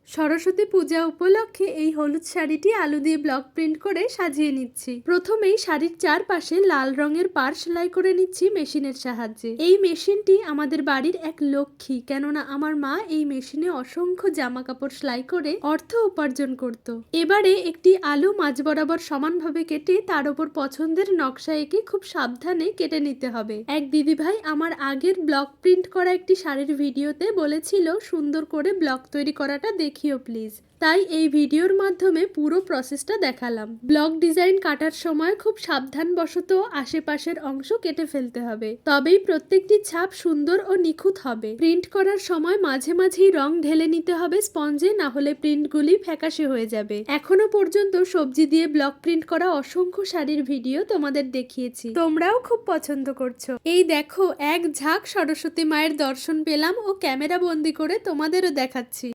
সরস্বতী পূজা উপলক্ষে এই হলুদ শাড়িটি আলু দিয়ে ব্লক প্রিন্ট করে সাজিয়ে নিচ্ছি। প্রথমেই শাড়ির চারপাশে লাল রঙের পাড় সেলাই করে নিচ্ছি মেশিনের সাহায্যে। এই মেশিনটি আমাদের বাড়ির এক লক্ষ্মী, কেননা আমার মা এই মেশিনে অসংখ্য জামা কাপড় সেলাই করে অর্থ উপার্জন করত। এবারে একটি আলু মাঝ বরাবর সমানভাবে কেটে তার উপর পছন্দের নকশা এঁকে খুব সাবধানে কেটে নিতে হবে। এক দিদিভাই আমার আগের ব্লক প্রিন্ট করা একটি শাড়ির ভিডিওতে বলেছিল সুন্দর করে ব্লক তৈরি করাটা দেখিও প্লিজ, তাই এই ভিডিওর মাধ্যমে পুরো প্রসেসটা দেখালাম। ব্লক ডিজাইন কাটার সময় খুব সাবধানবশত আশেপাশের অংশ কেটে ফেলতে হবে, তবেই প্রত্যেকটি ছাপ সুন্দর ও নিখুঁত হবে। প্রিন্ট করার সময় মাঝে মাঝেই রং ঢেলে নিতে হবে স্পঞ্জে, না হলে প্রিন্টগুলি ফ্যাকাশে হয়ে যাবে। এখনো পর্যন্ত সবজি দিয়ে ব্লক প্রিন্ট করা অসংখ্য শাড়ির ভিডিও তোমাদের দেখিয়েছি, তোমরাও খুব পছন্দ করছো। এই দেখো, এক ঝাঁক সরস্বতী মায়ের দর্শন পেলাম ও ক্যামেরা বন্দি করে তোমাদেরও দেখাচ্ছি।